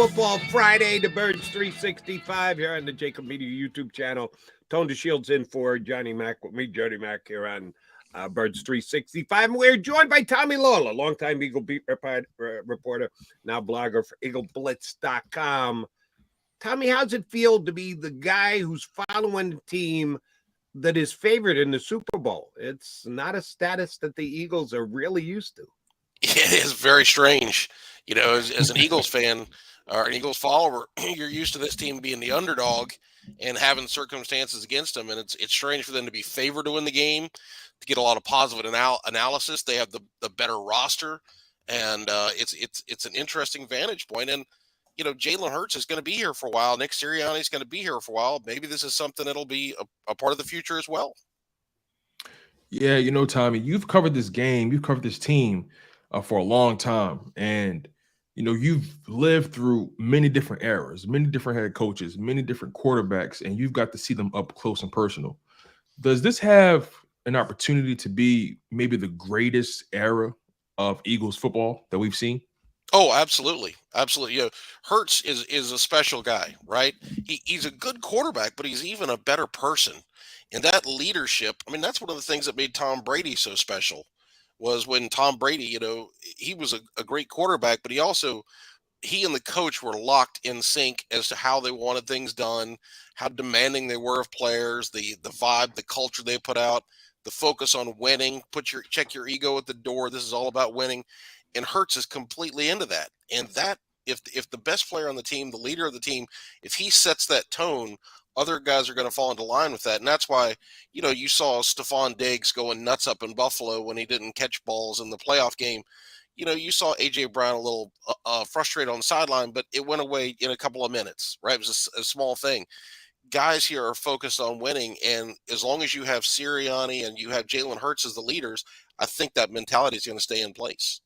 Football Friday, the Birds 365 here on the JAKIB Media YouTube channel. Tone DeShields in for Johnny Mac with me, Jody Mac, here on Birds 365. And we're joined by Tommy Lawlor, longtime Eagle beat reporter, now blogger for EagleBlitz.com. Tommy, how's it feel to be the guy who's following the team that is favored in the Super Bowl? It's not a status that the Eagles are really used to. It is very strange. You know, as an Eagles fan or an Eagles follower, you're used to this team being the underdog and having circumstances against them. And it's strange for them to be favored to win the game, to get a lot of positive analysis. They have the better roster, and it's an interesting vantage point. And, you know, Jalen Hurts is going to be here for a while. Nick Sirianni is going to be here for a while. Maybe this is something that'll be a part of the future as well. Yeah, you know, Tommy, you've covered this game, you've covered this team for a long time. And, you know, you've lived through many different eras, many different head coaches, many different quarterbacks, and you've got to see them up close and personal. Does this have an opportunity to be maybe the greatest era of Eagles football that we've seen? Oh, absolutely. Absolutely. You know, Hurts is a special guy, right? He's a good quarterback, but he's even a better person. And that leadership, I mean, that's one of the things that made Tom Brady so special, was when Tom Brady, you know, he was a great quarterback, but he and the coach were locked in sync as to how they wanted things done, how demanding they were of players, the vibe, the culture they put out, the focus on winning, check your ego at the door. This is all about winning. And Hurts is completely into that. And that, if the best player on the team, the leader of the team, if he sets that tone, other guys are going to fall into line with that. And that's why, you know, you saw Stephon Diggs going nuts up in Buffalo when he didn't catch balls in the playoff game. You know, you saw A.J. Brown a little frustrated on the sideline, but it went away in a couple of minutes, right? It was a small thing. Guys here are focused on winning, and as long as you have Sirianni and you have Jalen Hurts as the leaders, I think that mentality is going to stay in place.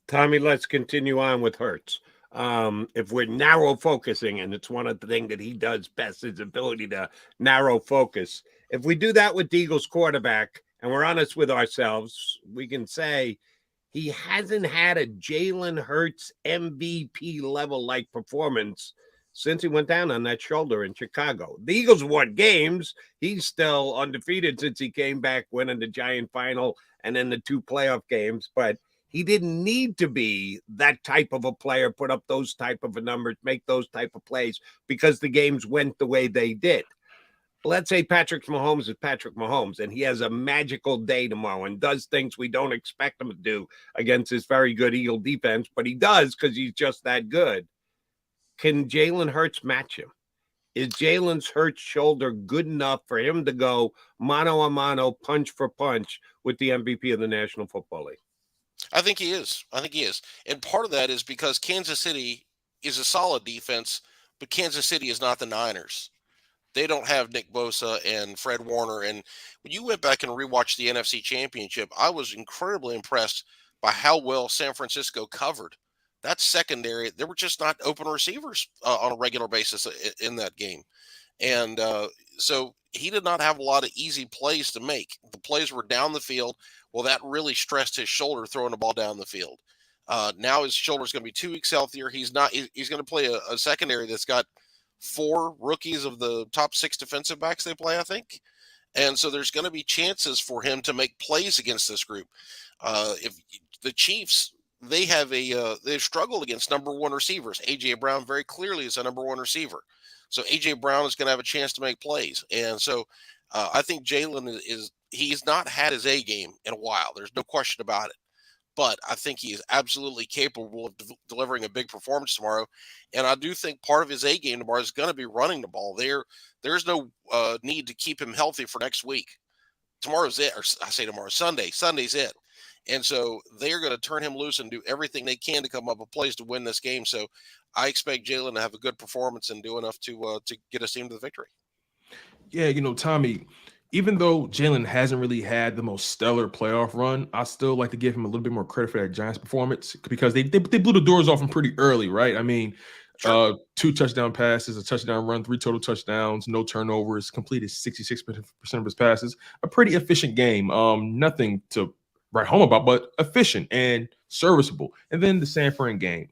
Tommy, let's continue on with Hurts. If we're narrow focusing, and it's one of the things that he does best, his ability to narrow focus. If we do that with the Eagles quarterback, and we're honest with ourselves, we can say he hasn't had a Jalen Hurts MVP level like performance since he went down on that shoulder in Chicago. The Eagles won games. He's still undefeated since he came back, winning the Giant final and then the 2 playoff games, but he didn't need to be that type of a player, put up those type of numbers, make those type of plays because the games went the way they did. Let's say Patrick Mahomes is Patrick Mahomes, and he has a magical day tomorrow and does things we don't expect him to do against this very good Eagle defense, but he does because he's just that good. Can Jalen Hurts match him? Is Jalen Hurts' shoulder good enough for him to go mano a mano, punch for punch with the MVP of the National Football League? I think he is. And part of that is because Kansas City is a solid defense, but Kansas City is not the Niners. They don't have Nick Bosa and Fred Warner. And when you went back and rewatched the NFC Championship, I was incredibly impressed by how well San Francisco covered. That secondary, there were just not open receivers on a regular basis in that game. And so he did not have a lot of easy plays to make. The plays were down the field. Well, that really stressed his shoulder throwing the ball down the field. Now his shoulder is going to be 2 weeks healthier. He's going to play a secondary that's got 4 rookies of the top 6 defensive backs they play, I think. And so there's going to be chances for him to make plays against this group. If the Chiefs, they've struggled against number 1 receivers. A.J. Brown very clearly is a number 1 receiver. So A.J. Brown is going to have a chance to make plays. And so I think Jalen he's not had his A game in a while. There's no question about it. But I think he is absolutely capable of delivering a big performance tomorrow. And I do think part of his A game tomorrow is going to be running the ball. There's no need to keep him healthy for next week. Tomorrow's it. Or I say tomorrow, Sunday. Sunday's it. And so they're going to turn him loose and do everything they can to come up with plays to win this game. So I expect Jalen to have a good performance and do enough to get his team to the victory. Yeah, you know, Tommy, even though Jalen hasn't really had the most stellar playoff run, I still like to give him a little bit more credit for that Giants performance because they blew the doors off him pretty early, right? I mean, sure. 2 touchdown passes, a touchdown run, 3 total touchdowns, no turnovers, completed 66% of his passes. A pretty efficient game. Nothing to write home about, but efficient and serviceable. And then the San Fran game,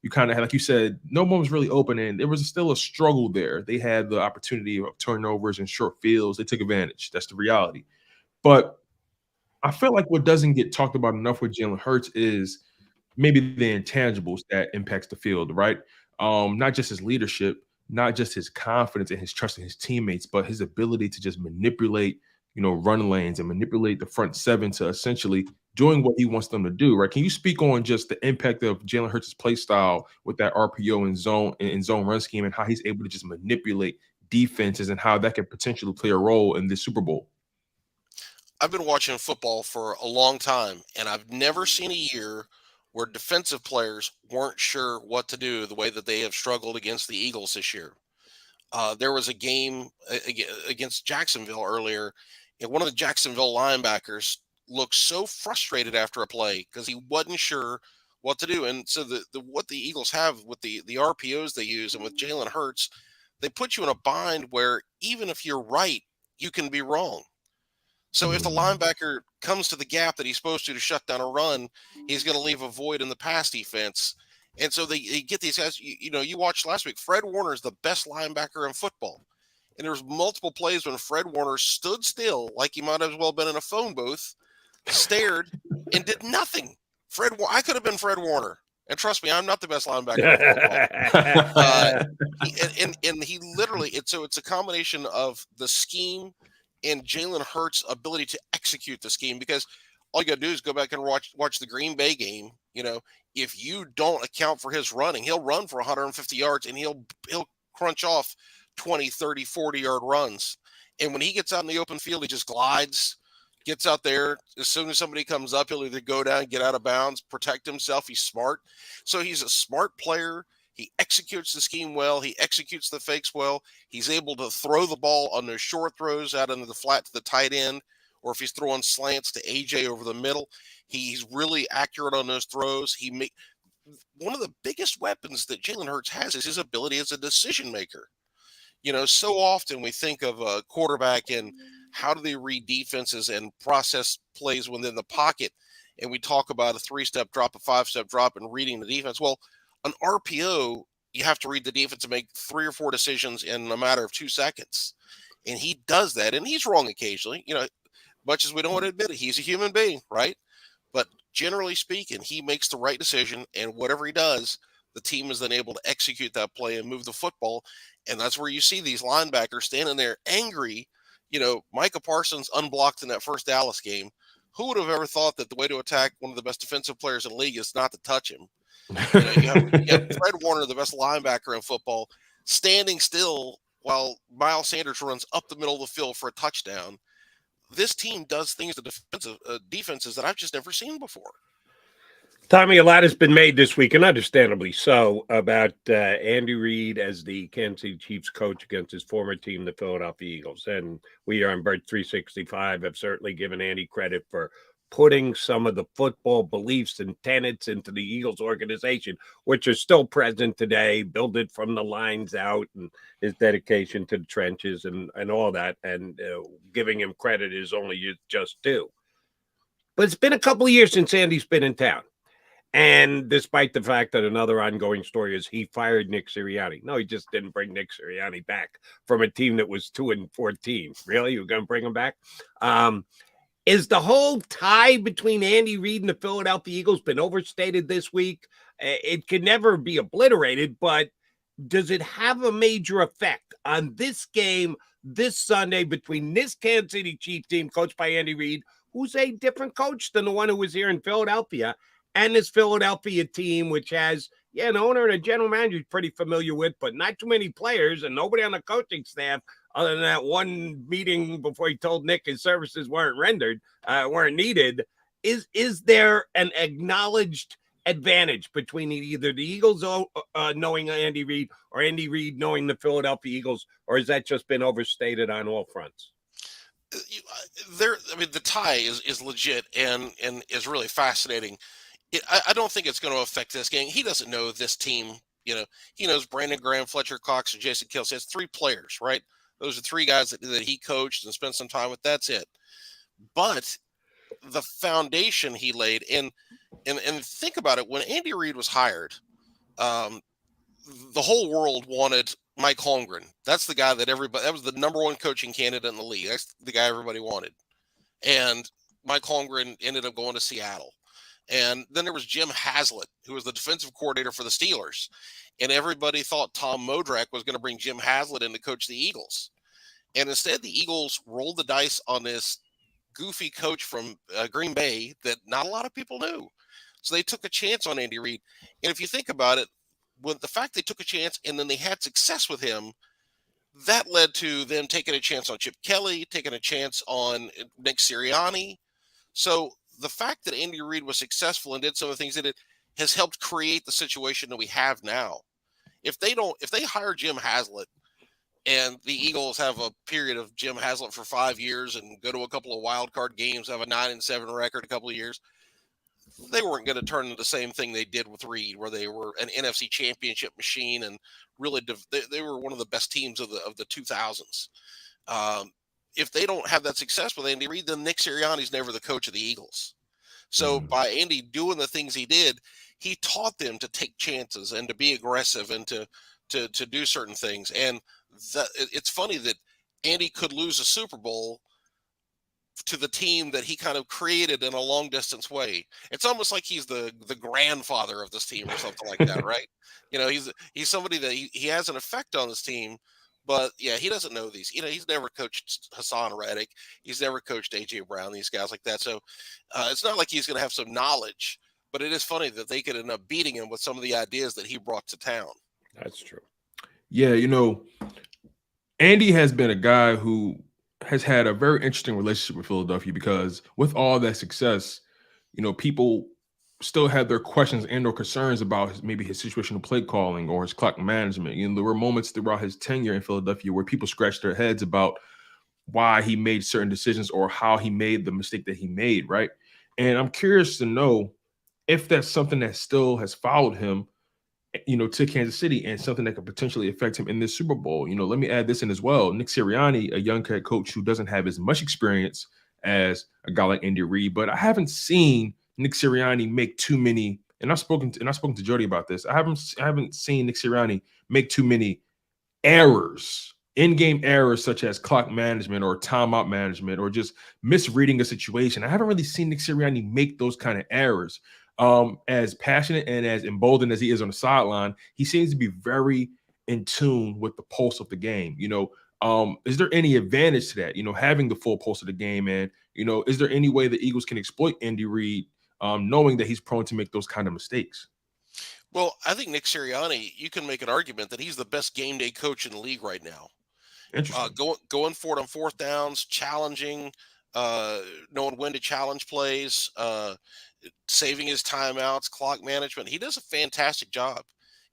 you kind of had, like you said, no one was really open, and there was still a struggle there. They had the opportunity of turnovers and short fields. They took advantage. That's the reality. But I feel like what doesn't get talked about enough with Jalen Hurts is maybe the intangibles that impacts the field, right? Not just his leadership, not just his confidence and his trust in his teammates, but his ability to just manipulate, run lanes and manipulate the front seven to essentially doing what he wants them to do, right? Can you speak on just the impact of Jalen Hurts' play style with that RPO and zone run scheme, and how he's able to just manipulate defenses and how that can potentially play a role in this Super Bowl? I've been watching football for a long time, and I've never seen a year where defensive players weren't sure what to do the way that they have struggled against the Eagles this year. There was a game against Jacksonville earlier, and one of the Jacksonville linebackers looked so frustrated after a play because he wasn't sure what to do. And so what the Eagles have with the RPOs they use and with Jalen Hurts, they put you in a bind where even if you're right, you can be wrong. So if the linebacker comes to the gap that he's supposed to shut down a run, he's going to leave a void in the pass defense. And so they get these guys. You watched last week. Fred Warner is the best linebacker in football. And there was multiple plays when Fred Warner stood still, like he might as well been in a phone booth, stared, and did nothing. I could have been Fred Warner. And trust me, I'm not the best linebacker in football. And he literally, it's a combination of the scheme and Jalen Hurts' ability to execute the scheme, because all you got to do is go back and watch the Green Bay game. If you don't account for his running, he'll run for 150 yards and he'll crunch off 20, 30, 40-yard runs. And when he gets out in the open field, he just glides, gets out there. As soon as somebody comes up, he'll either go down, get out of bounds, protect himself. He's smart. So he's a smart player. He executes the scheme well. He executes the fakes well. He's able to throw the ball on those short throws out into the flat to the tight end, or if he's throwing slants to AJ over the middle, he's really accurate on those throws. One of the biggest weapons that Jalen Hurts has is his ability as a decision maker. So often we think of a quarterback and how do they read defenses and process plays within the pocket, and we talk about a 3-step drop, a 5-step drop, and reading the defense. Well, an RPO, you have to read the defense and make 3 or 4 decisions in a matter of 2 seconds. And he does that. And he's wrong occasionally. Much as we don't want to admit it, he's a human being, right? But generally speaking, he makes the right decision. And whatever he does, the team is then able to execute that play and move the football. And that's where you see these linebackers standing there angry. Micah Parsons unblocked in that first Dallas game. Who would have ever thought that the way to attack one of the best defensive players in the league is not to touch him? You have Fred Warner, the best linebacker in football, standing still while Miles Sanders runs up the middle of the field for a touchdown. This team does things to defenses that I've just never seen before. Tommy, a lot has been made this week, and understandably so, about Andy Reid as the Kansas City Chiefs coach against his former team, the Philadelphia Eagles. And we here on Bird 365 have certainly given Andy credit for putting some of the football beliefs and tenets into the Eagles organization, which are still present today, build it from the lines out, and his dedication to the trenches and all that. And giving him credit is only just due. But it's been a couple of years since Andy's been in town. And despite the fact that another ongoing story is he fired Nick Sirianni. No, he just didn't bring Nick Sirianni back from a team that was 2-14. Really? You're going to bring him back? Is the whole tie between Andy Reid and the Philadelphia Eagles been overstated this week? It can never be obliterated, but does it have a major effect on this game this Sunday between this Kansas City Chiefs team coached by Andy Reid, who's a different coach than the one who was here in Philadelphia, and this Philadelphia team, which has an owner and a general manager he's pretty familiar with, but not too many players and nobody on the coaching staff other than that one meeting before he told Nick his services weren't needed. Is there an acknowledged advantage between either the Eagles knowing Andy Reid or Andy Reid knowing the Philadelphia Eagles, or has that just been overstated on all fronts? The tie is legit and is really fascinating. I don't think it's going to affect this game. He doesn't know this team. He knows Brandon Graham, Fletcher Cox, and Jason Kelce. It's 3 players, right? Those are 3 guys that he coached and spent some time with. That's it. But the foundation he laid, and think about it, when Andy Reid was hired, the whole world wanted Mike Holmgren. That's the guy that was the number one coaching candidate in the league. That's the guy everybody wanted. And Mike Holmgren ended up going to Seattle. And then there was Jim Haslett, who was the defensive coordinator for the Steelers. And everybody thought Tom Modrak was going to bring Jim Haslett in to coach the Eagles. And instead, the Eagles rolled the dice on this goofy coach from Green Bay that not a lot of people knew. So they took a chance on Andy Reid. And if you think about it, with the fact they took a chance and then they had success with him, that led to them taking a chance on Chip Kelly, taking a chance on Nick Sirianni. So the fact that Andy Reid was successful and did some of the things that it has helped create the situation that we have now. If they hire Jim Haslett and the Eagles have a period of Jim Haslett for 5 years and go to a couple of wild card games, have a 9-7 record a couple of years, they weren't going to turn into the same thing they did with Reid, where they were an NFC championship machine and really they were one of the best teams of the 2000s. If they don't have that success with Andy Reid, then Nick Sirianni's never the coach of the Eagles. So by Andy doing the things he did, he taught them to take chances and to be aggressive and to do certain things. And it's funny that Andy could lose a Super Bowl to the team that he kind of created in a long distance way. It's almost like he's the grandfather of this team or something like that, right? You know, he's somebody that he has an effect on this team, but yeah, he doesn't know these. You know, he's never coached Hassan Reddick. He's never coached AJ Brown, these guys like that. So it's not like he's going to have some knowledge, but it is funny that they could end up beating him with some of the ideas that he brought to town. That's true. Yeah, you know, Andy has been a guy who has had a very interesting relationship with Philadelphia, because with all that success, you know, people still had their questions and or concerns about maybe his situational play calling or his clock management. You know, there were moments throughout his tenure in Philadelphia where people scratched their heads about why he made certain decisions or how he made the mistake that he made, right? And I'm curious to know if that's something that still has followed him, you know, to Kansas City, and something that could potentially affect him in this Super Bowl. You know, let me add this in as well. Nick Sirianni, a young head coach who doesn't have as much experience as a guy like Andy Reid, but I haven't seen Nick Sirianni make too many. And I've spoken to Jody about this. I haven't seen Nick Sirianni make too many errors, in-game errors such as clock management or timeout management or just misreading a situation. I haven't really seen Nick Sirianni make those kind of errors. As passionate and as emboldened as he is on the sideline, he seems to be very in tune with the pulse of the game. You know, is there any advantage to that, you know, having the full pulse of the game? And, you know, is there any way the Eagles can exploit Andy Reid, knowing that he's prone to make those kind of mistakes? Well, I think Nick Sirianni, you can make an argument that he's the best game day coach in the league right now. Interesting. Going for it on fourth downs, challenging, knowing when to challenge plays, saving his timeouts, clock management. He does a fantastic job.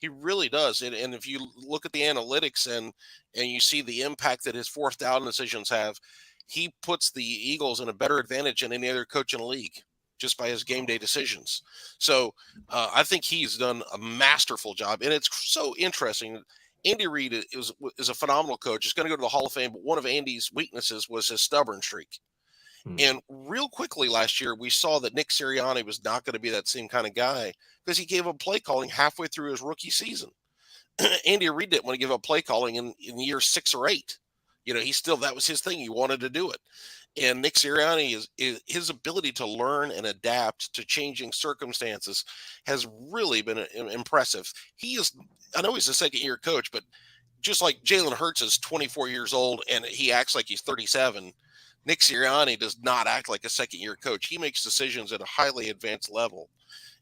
He really does. And if you look at the analytics and you see the impact that his fourth down decisions have, he puts the Eagles in a better advantage than any other coach in the league just by his game day decisions. So I think he's done a masterful job. And it's so interesting. Andy Reid is a phenomenal coach. He's going to go to the Hall of Fame, but one of Andy's weaknesses was his stubborn streak. And real quickly last year, we saw that Nick Sirianni was not going to be that same kind of guy because he gave up play calling halfway through his rookie season. Andy Reid didn't want to give up play calling in year 6 or 8. You know, that was his thing. He wanted to do it. And Nick Sirianni is his ability to learn and adapt to changing circumstances has really been impressive. I know he's a second-year coach, but just like Jalen Hurts is 24 years old and he acts like he's 37, Nick Sirianni does not act like a second-year coach. He makes decisions at a highly advanced level.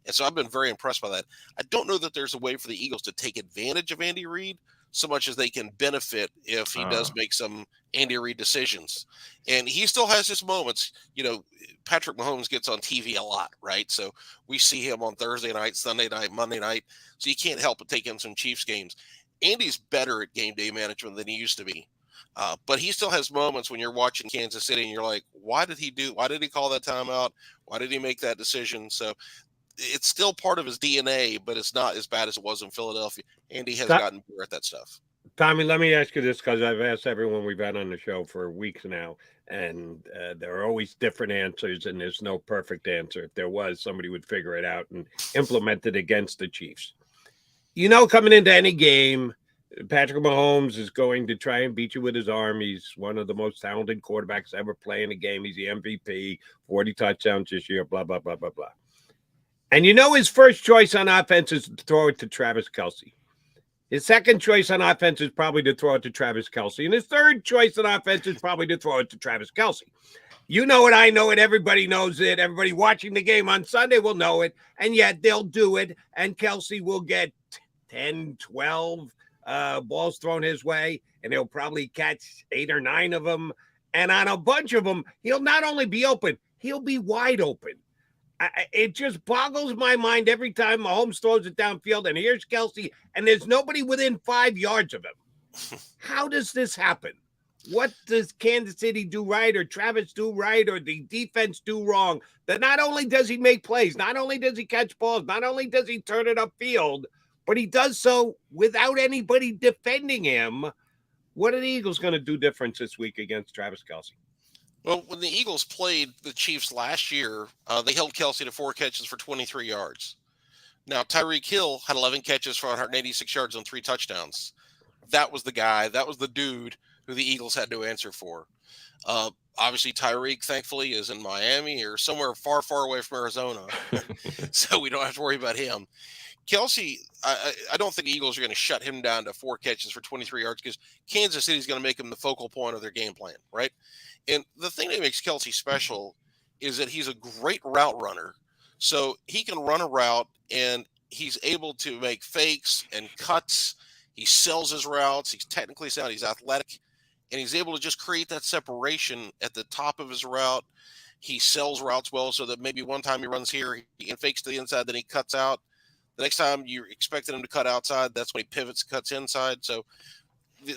And so I've been very impressed by that. I don't know that there's a way for the Eagles to take advantage of Andy Reid so much as they can benefit if he does make some Andy Reid decisions. And he still has his moments. You know, Patrick Mahomes gets on TV a lot, right? So we see him on Thursday night, Sunday night, Monday night. So you can't help but take in some Chiefs games. Andy's better at game day management than he used to be. But he still has moments when you're watching Kansas City and you're like, why did he call that timeout? Why did he make that decision? So it's still part of his DNA, but it's not as bad as it was in Philadelphia. Andy has gotten better at that stuff. Tommy, let me ask you this, because I've asked everyone we've had on the show for weeks now. And there are always different answers, and there's no perfect answer. If there was, somebody would figure it out and implement it against the Chiefs. Coming into any game, Patrick Mahomes is going to try and beat you with his arm. He's one of the most talented quarterbacks ever playing a game. He's the MVP, 40 touchdowns this year, blah, blah, blah, blah, blah. And his first choice on offense is to throw it to Travis Kelce. His second choice on offense is probably to throw it to Travis Kelce. And his third choice on offense is probably to throw it to Travis Kelce. You know it, I know it, everybody knows it. Everybody watching the game on Sunday will know it. And yet they'll do it. And Kelce will get 10, 12 balls thrown his way. And he'll probably catch 8 or 9 of them. And on a bunch of them, he'll not only be open, he'll be wide open. It just boggles my mind every time Mahomes throws it downfield, and here's Kelce, and there's nobody within 5 yards of him. How does this happen? What does Kansas City do right, or Travis do right, or the defense do wrong? That not only does he make plays, not only does he catch balls, not only does he turn it upfield, but he does so without anybody defending him. What are the Eagles going to do different this week against Travis Kelce? Well, when the Eagles played the Chiefs last year, they held Kelce to 4 catches for 23 yards. Now, Tyreek Hill had 11 catches for 186 yards on 3 touchdowns. That was the guy. That was the dude who the Eagles had to answer for. Obviously, Tyreek, thankfully, is in Miami or somewhere far, far away from Arizona. So we don't have to worry about him. Kelce, I don't think the Eagles are going to shut him down to 4 catches for 23 yards because Kansas City is going to make him the focal point of their game plan, right? And the thing that makes Kelce special is that he's a great route runner. So he can run a route and he's able to make fakes and cuts. He sells his routes. He's technically sound. He's athletic. And he's able to just create that separation at the top of his route. He sells routes well so that maybe one time he runs here, he fakes to the inside, then he cuts out. The next time you're expecting him to cut outside, that's when he pivots, cuts inside. So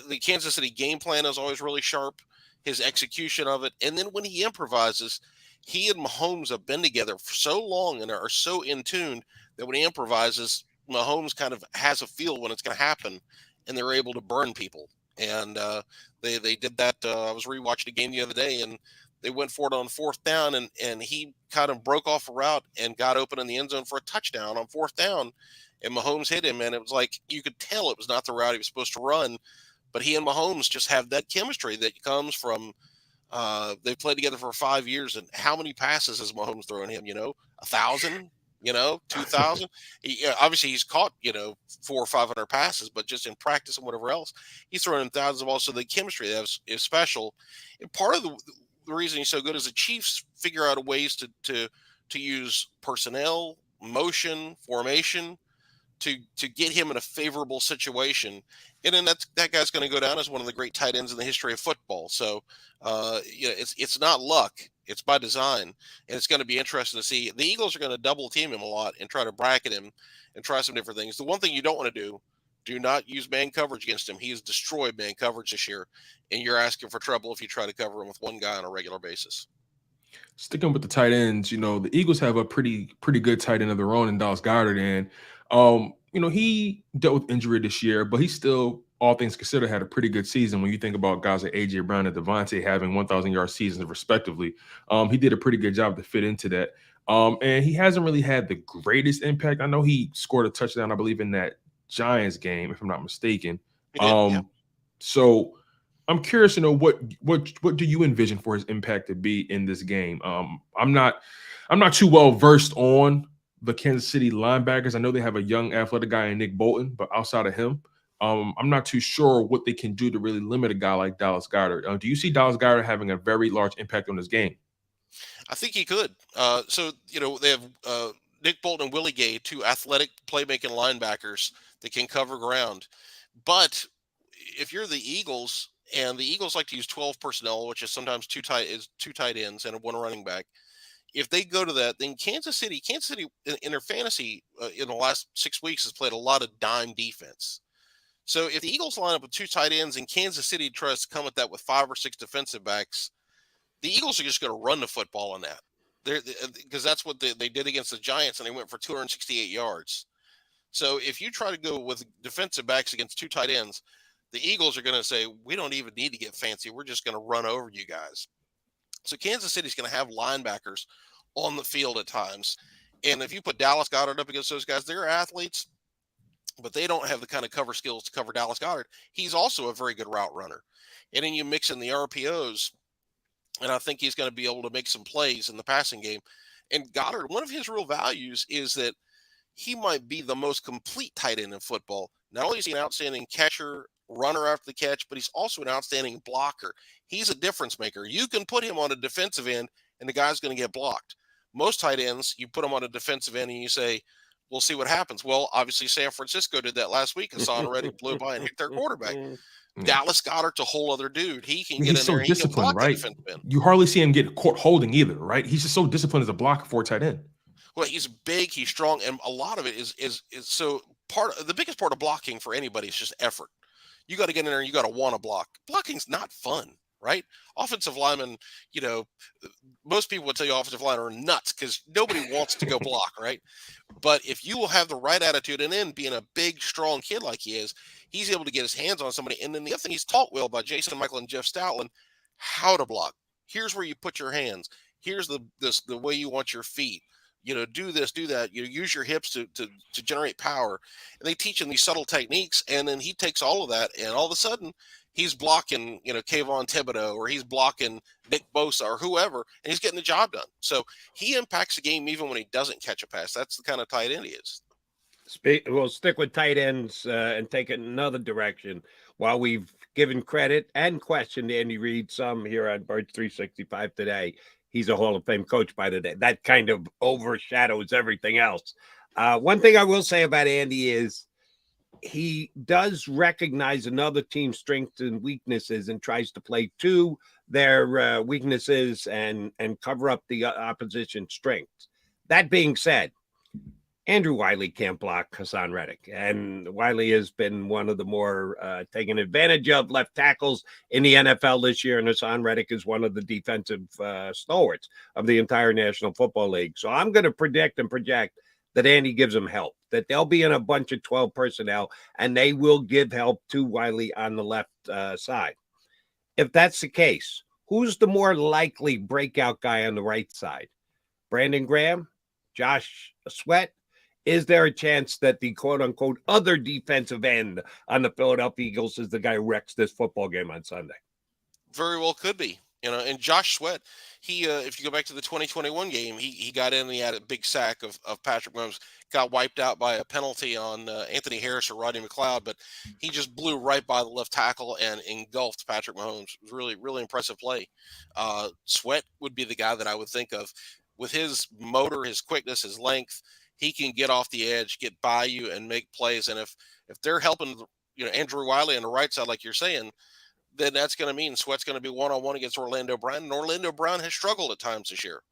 the Kansas City game plan is always really sharp. His execution of it. And then when he improvises, he and Mahomes have been together for so long and are so in tune that when he improvises, Mahomes kind of has a feel when it's going to happen, and they're able to burn people. And they did that. I was rewatching a game the other day, and they went for it on 4th down, and he kind of broke off a route and got open in the end zone for a touchdown on 4th down, and Mahomes hit him, and it was like you could tell it was not the route he was supposed to run. But he and Mahomes just have that chemistry that comes from they've played together for 5 years. And how many passes has Mahomes thrown him? 1,000, 2,000. Obviously, he's caught 400 or 500 passes, but just in practice and whatever else, he's throwing in thousands of balls. So the chemistry is special. And part of the reason he's so good is the Chiefs figure out ways to use personnel, motion, formation to get him in a favorable situation. And then that guy's going to go down as one of the great tight ends in the history of football. So, it's not luck. It's by design. And it's going to be interesting to see. The Eagles are going to double team him a lot and try to bracket him and try some different things. The one thing you don't want to do not use man coverage against him. He has destroyed man coverage this year. And you're asking for trouble if you try to cover him with one guy on a regular basis. Sticking with the tight ends, the Eagles have a pretty good tight end of their own in Dallas Goedert. And, he dealt with injury this year, but he still, all things considered, had a pretty good season. When you think about guys like A.J. Brown and Devonta having 1,000-yard seasons respectively, he did a pretty good job to fit into that. And he hasn't really had the greatest impact. I know he scored a touchdown, I believe, in that Giants game, if I'm not mistaken. Yeah. So I'm curious, what do you envision for his impact to be in this game? I'm not too well versed on the Kansas City linebackers. I know they have a young athletic guy in Nick Bolton, but outside of him, I'm not too sure what they can do to really limit a guy like Dallas Goedert. Do you see Dallas Goedert having a very large impact on this game? I think he could. So they have Nick Bolton and Willie Gay, 2 athletic playmaking linebackers that can cover ground. But if you're the Eagles, and the Eagles like to use 12 personnel, which is sometimes two tight ends and 1 running back. If they go to that, then Kansas City in their fantasy in the last 6 weeks has played a lot of dime defense. So if the Eagles line up with 2 tight ends and Kansas City tries to come at that with 5 or 6 defensive backs, the Eagles are just going to run the football on that. Because that's what they did against the Giants, and they went for 268 yards. So if you try to go with defensive backs against 2 tight ends, the Eagles are going to say, we don't even need to get fancy. We're just going to run over you guys. So Kansas City's going to have linebackers on the field at times. And if you put Dallas Goedert up against those guys, they're athletes, but they don't have the kind of cover skills to cover Dallas Goedert. He's also a very good route runner. And then you mix in the RPOs, and I think he's going to be able to make some plays in the passing game. And Goddard, one of his real values is that he might be the most complete tight end in football. Not only is he an outstanding catcher, runner after the catch, but he's also an outstanding blocker. He's a difference maker. You can put him on a defensive end, and the guy's going to get blocked. Most tight ends, you put them on a defensive end, and you say, we'll see what happens. Well, obviously, San Francisco did that last week. Hassan Reddick blew by and hit their quarterback. Dallas Goedert's a whole other dude. He can get he's in so there and he can disciplined, block the right? defensive end. You hardly see him get caught holding either, right? He's just so disciplined as a blocker for a tight end. Well, he's big, he's strong, and a lot of it is so the biggest part of blocking for anybody is just effort. You got to get in there and you got to want to block. Blocking's not fun, right? Offensive linemen, most people would tell you offensive linemen are nuts because nobody wants to go block, right? But if you will have the right attitude, and then being a big, strong kid like he is, he's able to get his hands on somebody. And then the other thing, he's taught well by Jason Michael and Jeff Stoutland how to block. Here's where you put your hands. Here's the way you want your feet. Do this, do that. Use your hips to generate power. And they teach him these subtle techniques, and then he takes all of that, and all of a sudden he's blocking, Kayvon Thibodeau, or he's blocking Nick Bosa or whoever, and he's getting the job done. So he impacts the game even when he doesn't catch a pass. That's the kind of tight end he is. We'll stick with tight ends and take it another direction. While we've given credit and questioned Andy Reid some here on Birds 365 today, he's a Hall of Fame coach by the day. That kind of overshadows everything else. One thing I will say about Andy is he does recognize another team's strengths and weaknesses and tries to play to their weaknesses and cover up the opposition's strengths. That being said, Andrew Wiley can't block Hassan Reddick, and Wiley has been one of the more taken advantage of left tackles in the NFL this year, and Hassan Reddick is one of the defensive stalwarts of the entire National Football League. So I'm going to predict and project that Andy gives them help, that they'll be in a bunch of 12 personnel, and they will give help to Wiley on the left side. If that's the case, who's the more likely breakout guy on the right side? Brandon Graham? Josh Sweat? Is there a chance that the quote-unquote other defensive end on the Philadelphia Eagles is the guy who wrecks this football game on Sunday? Very well could be. And Josh Sweat, he if you go back to the 2021 game, he got in and he had a big sack of Patrick Mahomes, got wiped out by a penalty on Anthony Harris or Rodney McLeod, but he just blew right by the left tackle and engulfed Patrick Mahomes. It was really, really impressive play. Sweat would be the guy that I would think of with his motor, his quickness, his length. He can get off the edge, get by you, and make plays. And if they're helping, Andrew Wiley on the right side, like you're saying, then that's going to mean Sweat's going to be one-on-one against Orlando Brown. And Orlando Brown has struggled at times this year.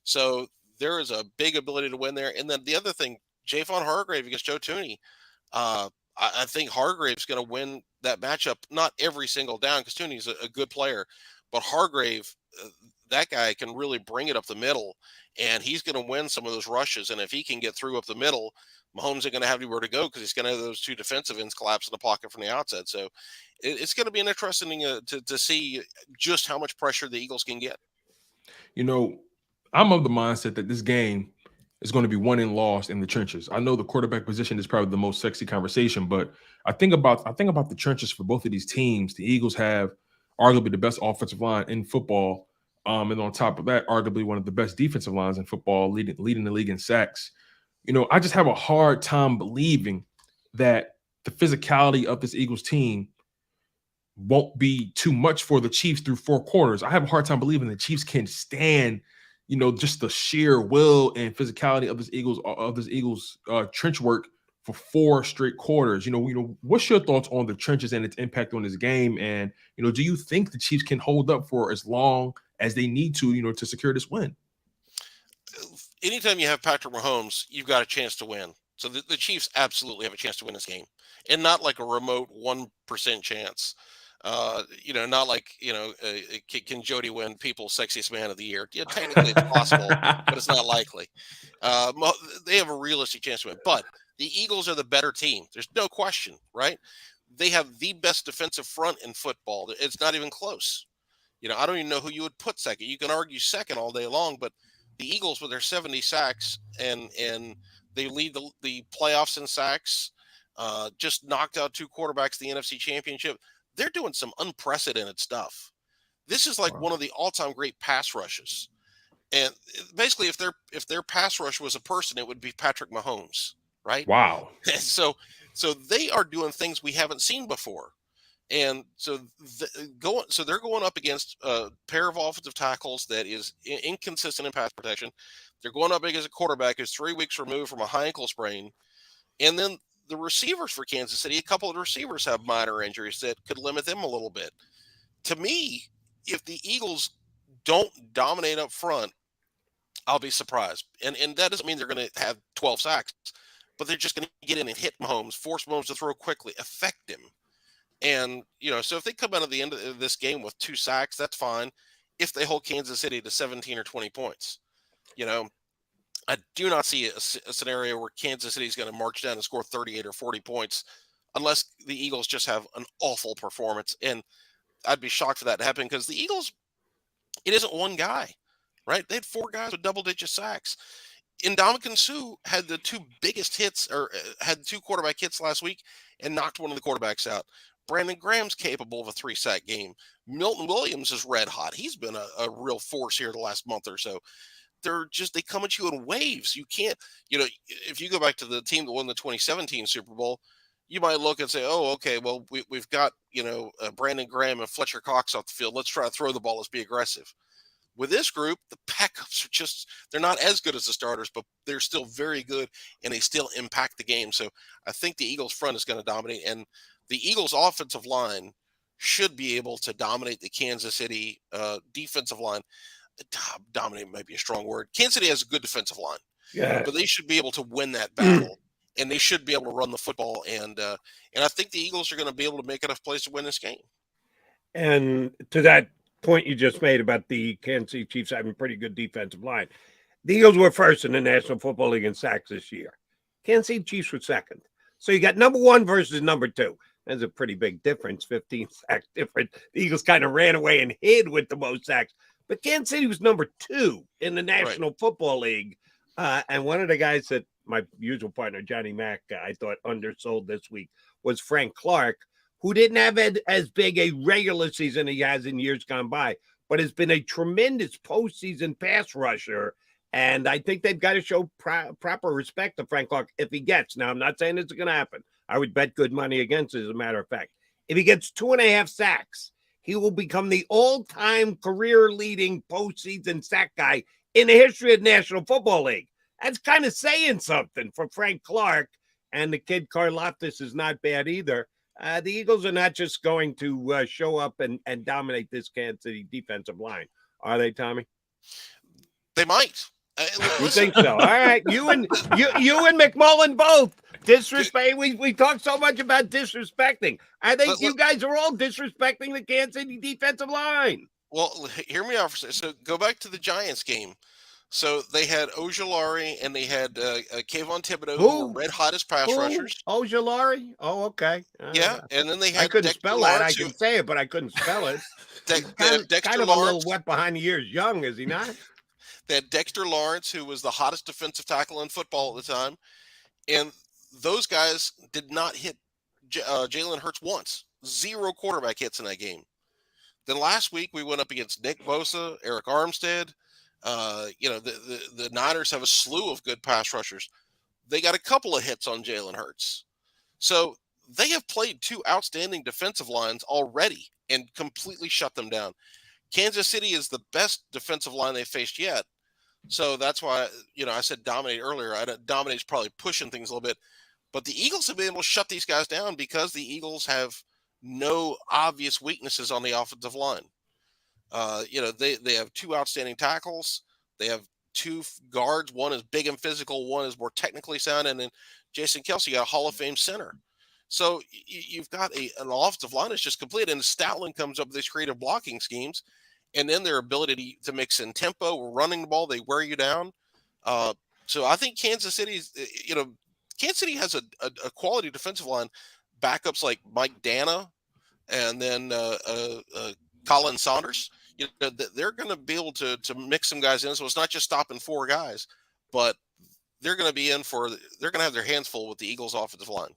So there is a big ability to win there. And then the other thing, Javon Hargrave against Joe Thuney, I think Hargrave's going to win that matchup, not every single down because Thuney's a good player. But Hargrave, that guy can really bring it up the middle, and he's going to win some of those rushes. And if he can get through up the middle, Mahomes ain't going to have anywhere to go because he's going to have those two defensive ends collapse in the pocket from the outside. So it's going to be an interesting to see just how much pressure the Eagles can get. I'm of the mindset that this game is going to be won and lost in the trenches. I know the quarterback position is probably the most sexy conversation, but I think about the trenches for both of these teams. The Eagles have arguably the best offensive line in football. And on top of that, arguably one of the best defensive lines in football, leading the league in sacks. I just have a hard time believing that the physicality of this Eagles team won't be too much for the Chiefs through 4 quarters. I have a hard time believing the Chiefs can stand, just the sheer will and physicality of this Eagles trench work for 4 straight quarters. What's your thoughts on the trenches and its impact on this game? And, do you think the Chiefs can hold up for as long as they need to, to secure this win? Anytime you have Patrick Mahomes, you've got a chance to win. So the Chiefs absolutely have a chance to win this game, and not like a remote 1% chance. Not like, can Jody win People's Sexiest Man of the Year? Yeah, technically it's possible, but it's not likely. They have a realistic chance to win, but the Eagles are the better team. There's no question, right? They have the best defensive front in football. It's not even close. I don't even know who you would put second. You can argue second all day long, but the Eagles with their 70 sacks and they lead the playoffs in sacks, just knocked out 2 quarterbacks in the NFC Championship. They're doing some unprecedented stuff. This is like one of the all-time great pass rushes. And basically, if their pass rush was a person, it would be Patrick Mahomes, right? Wow. So they are doing things we haven't seen before. And so they're going up against a pair of offensive tackles that is inconsistent in pass protection. They're going up against a quarterback who's 3 weeks removed from a high ankle sprain. And then the receivers for Kansas City, a couple of receivers have minor injuries that could limit them a little bit. To me, if the Eagles don't dominate up front, I'll be surprised. And that doesn't mean they're going to have 12 sacks, but they're just going to get in and hit Mahomes, force Mahomes to throw quickly, affect him. And, so if they come out of the end of this game with 2 sacks, that's fine. If they hold Kansas City to 17 or 20 points, I do not see a scenario where Kansas City is going to march down and score 38 or 40 points unless the Eagles just have an awful performance. And I'd be shocked for that to happen because the Eagles, it isn't one guy, right? They had 4 guys with double-digit sacks. Ndamukong Suh had the 2 biggest hits, or had 2 quarterback hits last week and knocked one of the quarterbacks out. Brandon Graham's capable of a 3-sack game. Milton Williams is red hot. He's been a real force here the last month or so. They come at you in waves. You can't, if you go back to the team that won the 2017 Super Bowl, you might look and say, oh, okay, well, we've got, Brandon Graham and Fletcher Cox off the field. Let's try to throw the ball. Let's be aggressive. With this group, the backups are they're not as good as the starters, but they're still very good and they still impact the game. So I think the Eagles front is going to dominate, and the Eagles offensive line should be able to dominate the Kansas City defensive line. Dominate might be a strong word. Kansas City has a good defensive line, but they should be able to win that battle, and they should be able to run the football. And I think the Eagles are going to be able to make enough plays to win this game. And to that point you just made about the Kansas City Chiefs having a pretty good defensive line, the Eagles were first in the National Football League in sacks this year. Kansas City Chiefs were second. So you got number 1 versus number 2. That's a pretty big difference, 15 sacks different. The Eagles kind of ran away and hid with the most sacks. But Kansas City was number 2 in the National Football League. And one of the guys that my usual partner, Johnny Mack, I thought undersold this week was Frank Clark, who didn't have as big a regular season he has in years gone by, but has been a tremendous postseason pass rusher. And I think they've got to show proper respect to Frank Clark if he gets. Now, I'm not saying it's going to happen. I would bet good money against it, as a matter of fact. If he gets 2.5 sacks, he will become the all-time career-leading postseason sack guy in the history of the National Football League. That's kind of saying something for Frank Clark. And the kid Karlaftis is not bad either. The Eagles are not just going to show up and dominate this Kansas City defensive line, are they, Tommy? They might. You think so? All right, you and McMullen both disrespect. We talk so much about disrespecting. I think you guys are all disrespecting the Kansas City defensive line. Well, hear me out for a second. So go back to the Giants game. So they had Ojulari and they had Kayvon Thibodeau, who were red hot as pass rushers. Ojulari? Oh, okay. Yeah, and then they had. I couldn't spell that. I can say it, but I couldn't spell it. kind of a little wet behind the ears. Young, is he not? They had Dexter Lawrence, who was the hottest defensive tackle in football at the time, and those guys did not hit Jalen Hurts once. 0 quarterback hits in that game. Then last week we went up against Nick Bosa, Eric Armstead. The Niners have a slew of good pass rushers. They got a couple of hits on Jalen Hurts. So they have played 2 outstanding defensive lines already and completely shut them down. Kansas City is the best defensive line they faced yet. So that's why, I said dominate earlier. Dominate is probably pushing things a little bit. But the Eagles have been able to shut these guys down because the Eagles have no obvious weaknesses on the offensive line. They have 2 outstanding tackles. They have 2 guards. One is big and physical. One is more technically sound. And then Jason Kelce got a Hall of Fame center. So you've got an offensive line that's just complete. And Stoutland comes up with these creative blocking schemes. And then their ability to mix in tempo, running the ball, they wear you down. So I think Kansas City has a quality defensive line. Backups like Mike Dana and then Colin Saunders. they're going to be able to mix some guys in. So it's not just stopping 4 guys, but they're going to be they're going to have their hands full with the Eagles offensive line.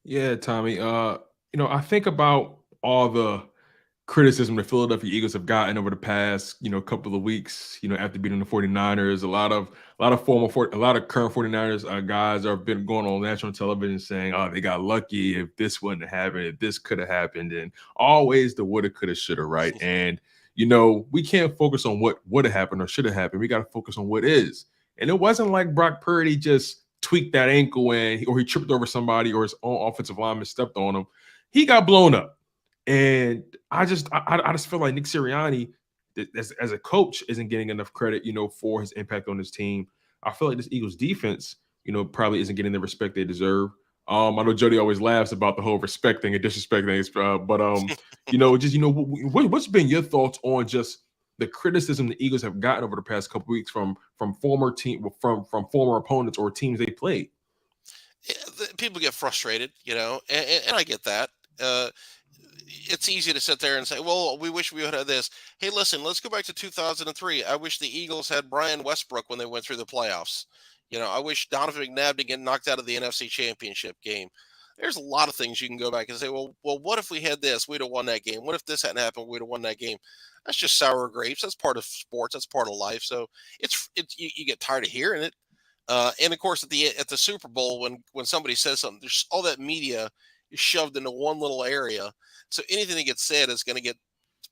Yeah, Tommy. I think about all the criticism the Philadelphia Eagles have gotten over the past, couple of weeks, after beating the 49ers. A lot of current 49ers guys have been going on national television saying, oh, they got lucky if this wouldn't have happened, if this could have happened, and always the woulda, coulda, shoulda, right? And, we can't focus on what would have happened or should have happened. We got to focus on what is. And it wasn't like Brock Purdy just tweaked that ankle or he tripped over somebody or his own offensive lineman stepped on him. He got blown up. And I just feel like Nick Sirianni, as a coach, isn't getting enough credit, for his impact on his team. I feel like this Eagles defense, probably isn't getting the respect they deserve. I know Jody always laughs about the whole respect thing and disrespect thing, but what's been your thoughts on just the criticism the Eagles have gotten over the past couple of weeks from former opponents or teams they played? People get frustrated, and I get that. It's easy to sit there and say, well, we wish we would have this. Hey, listen, let's go back to 2003. I wish the Eagles had Brian Westbrook when they went through the playoffs. I wish Donovan McNabb didn't get knocked out of the NFC Championship game. There's a lot of things you can go back and say, well, what if we had this? We'd have won that game. What if this hadn't happened? We'd have won that game. That's just sour grapes. That's part of sports. That's part of life. So you get tired of hearing it. And of course, at the Super Bowl, when somebody says something, there's all that media is shoved into one little area. So anything that gets said is going to get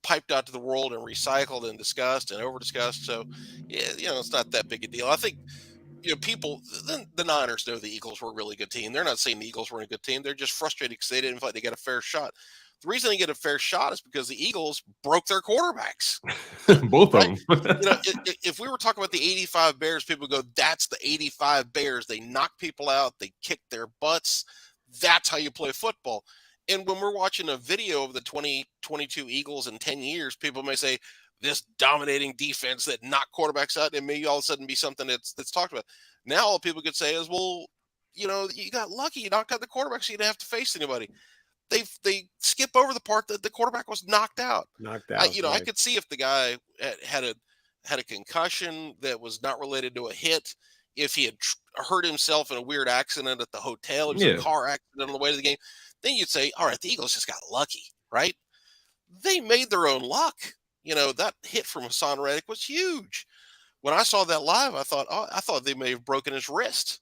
piped out to the world and recycled and discussed and over discussed. So yeah, it's not that big a deal. I think people, the Niners know the Eagles were a really good team. They're not saying the Eagles weren't a good team. They're just frustrated because they didn't feel like they got a fair shot. The reason they get a fair shot is because the Eagles broke their quarterbacks. Both of them. If we were talking about the 85 Bears, people go, that's the 85 Bears. They knock people out. They kick their butts. That's how you play football. And when we're watching a video of the 2022 Eagles in 10 years, people may say this dominating defense that knocked quarterbacks out, and maybe all of a sudden be something that's talked about. Now all people could say is, well, you got lucky. You knocked out the quarterback, so you didn't have to face anybody. They skip over the part that the quarterback was knocked out. Right. I could see if the guy had a concussion that was not related to a hit, if he had hurt himself in a weird accident at the hotel, or a car accident on the way to the game, then you'd say, all right, the Eagles just got lucky, right? They made their own luck. That hit from Hassan Reddick was huge. When I saw that live, I thought they may have broken his wrist,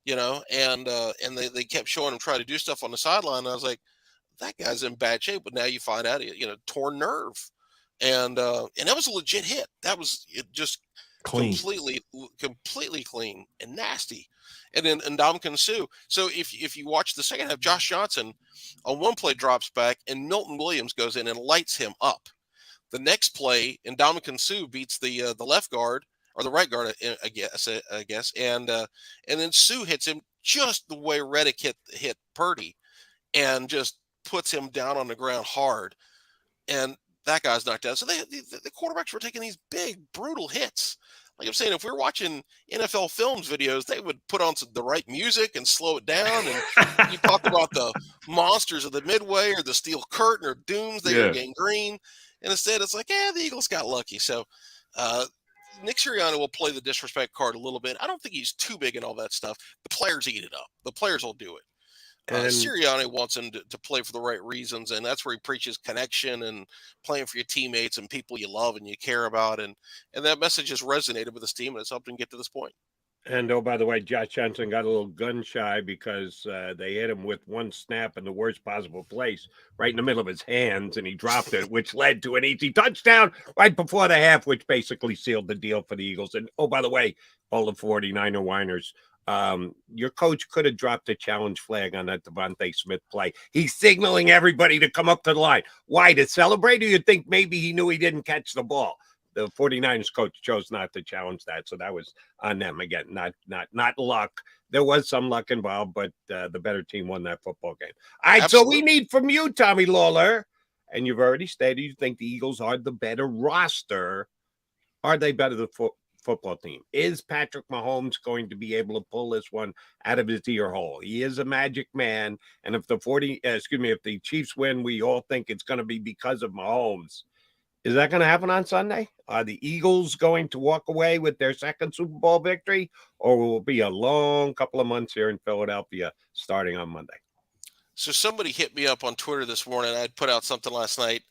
and they kept showing him try to do stuff on the sideline. And I was like, that guy's in bad shape. But now you find out, torn nerve. And that was a legit hit. That was just clean. completely clean and nasty. And then Ndamukong Suh. So if you watch the second half, Josh Johnson on one play drops back and Milton Williams goes in and lights him up. The next play, Ndamukong Suh beats the left guard or the right guard, I guess, and then Suh hits him just the way Reddick hit Purdy, and just puts him down on the ground hard, and that guy's knocked out. So the quarterbacks were taking these big, brutal hits. Like I'm saying, if we're watching NFL films videos, they would put on the right music and slow it down. And you talk about the monsters of the Midway or the Steel Curtain or Doomsday or Gangrene. And instead, it's like, the Eagles got lucky. So Nick Sirianni will play the disrespect card a little bit. I don't think he's too big in all that stuff. The players eat it up. The players will do it. Sirianni wants him to play for the right reasons, and that's where he preaches connection and playing for your teammates and people you love and you care about, and that message has resonated with his team, and it's helped him get to this point. And oh, by the way, Josh Johnson got a little gun shy because they hit him with one snap in the worst possible place, right in the middle of his hands, and he dropped it, which led to an easy touchdown right before the half, which basically sealed the deal for the Eagles. And oh, by the way, all the 49er whiners. Your coach could have dropped a challenge flag on that Devonta Smith play. He's signaling everybody to come up to the line. Why? To celebrate? Or you think maybe he knew he didn't catch the ball? The 49ers coach chose not to challenge that. So that was on them again. Not luck. There was some luck involved, but the better team won that football game. All right. Absolutely. So we need from you, Tommy Lawlor, and you've already stated you think the Eagles are the better roster. Are they better than football team? Is Patrick Mahomes going to be able to pull this one out of his ear hole? He is a magic man, and if the Chiefs win, we all think it's going to be because of Mahomes. Is that going to happen on Sunday? Are the Eagles going to walk away with their second Super Bowl victory, or will it be a long couple of months here in Philadelphia starting on Monday? So somebody hit me up on Twitter this morning. I put out something last night.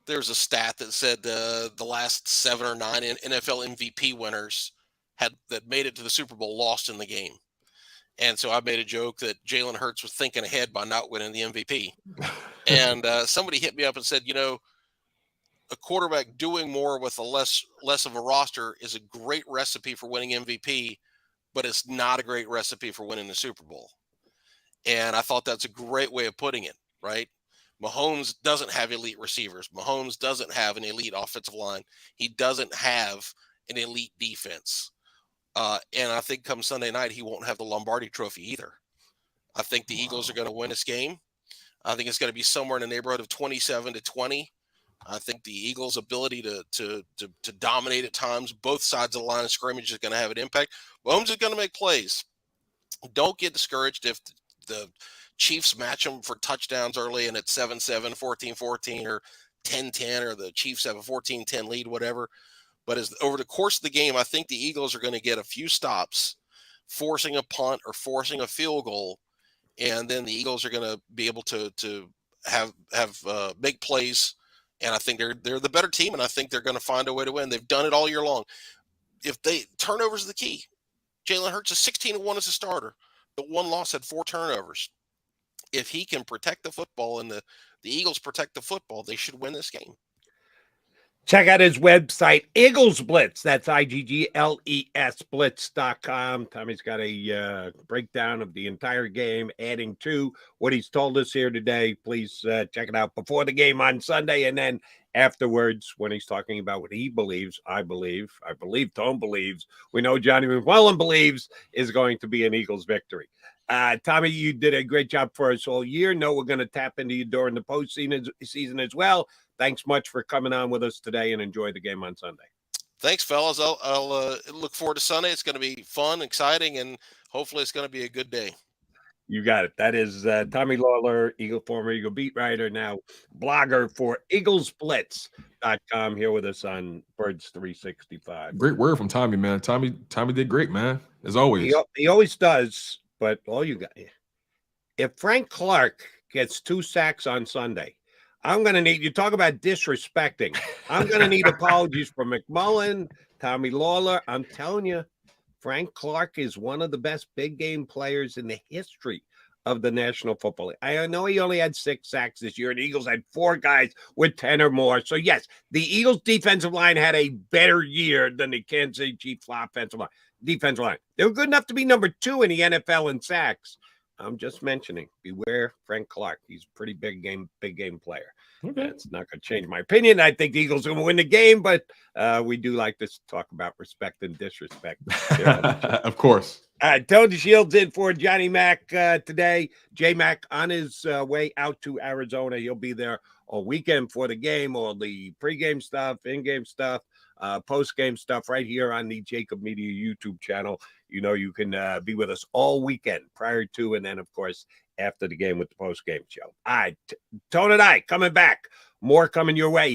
There's a stat that said the last 7 or 9 NFL MVP winners that made it to the Super Bowl lost in the game. And so I made a joke that Jalen Hurts was thinking ahead by not winning the MVP. And somebody hit me up and said, a quarterback doing more with a less of a roster is a great recipe for winning MVP, but it's not a great recipe for winning the Super Bowl. And I thought that's a great way of putting it, right? Mahomes doesn't have elite receivers. Mahomes doesn't have an elite offensive line. He doesn't have an elite defense. And I think come Sunday night, he won't have the Lombardi trophy either. I think the Eagles are going to win this game. I think it's going to be somewhere in the neighborhood of 27-20. I think the Eagles' ability to dominate at times, both sides of the line of scrimmage, is going to have an impact. Mahomes is going to make plays. Don't get discouraged if the Chiefs match them for touchdowns early and it's 7-7, 14-14, or 10-10, or the Chiefs have a 14-10 lead, whatever. But as over the course of the game, I think the Eagles are going to get a few stops, forcing a punt or forcing a field goal, and then the Eagles are going to be able to have big plays. And I think they're the better team, and I think they're going to find a way to win. They've done it all year long. If turnovers are the key. Jalen Hurts is 16-1 as a starter. The one loss had 4 turnovers. If he can protect the football and the Eagles protect the football, they should win this game. Check out his website, Eagles Blitz. That's IGGLES Blitz.com. Tommy's got a breakdown of the entire game, adding to what he's told us here today. Please check it out before the game on Sunday, and then afterwards when he's talking about what he believes, I believe Tone believes, we know Johnny McMullen believes is going to be an Eagles victory. Tommy, you did a great job for us all year. Know we're going to tap into you during the postseason as well. Thanks much for coming on with us today, and enjoy the game on Sunday. Thanks, fellas. I'll look forward to Sunday. It's going to be fun, exciting, and hopefully it's going to be a good day. You got it. That is Tommy Lawlor, former Eagle beat writer, now blogger for EaglesBlitz.com, here with us on Birds 365. Great word from Tommy, man. Tommy did great, man, as always. He always does, but all you got, if Frank Clark gets 2 sacks on Sunday, I'm going to need, you talk about disrespecting, I'm going to need apologies from McMullen, Tommy Lawlor. I'm telling you, Frank Clark is one of the best big game players in the history of the National Football League. I know he only had 6 sacks this year, and the Eagles had 4 guys with 10 or more. So, yes, the Eagles' defensive line had a better year than the Kansas City Chiefs' defensive line. They were good enough to be number 2 in the NFL in sacks. I'm just mentioning, beware Frank Clark. He's a pretty big game player. Okay. It's not going to change my opinion. I think the Eagles are going to win the game, but we do like to talk about respect and disrespect. Of course. Tony Shields in for Johnny Mac today. J-Mac on his way out to Arizona. He'll be there all weekend for the game, all the pregame stuff, in-game stuff, post-game stuff right here on the JAKIB Media YouTube channel. You know, you can be with us all weekend prior to, and then, of course, after the game with the post-game show. All right, Tone and I coming back. More coming your way.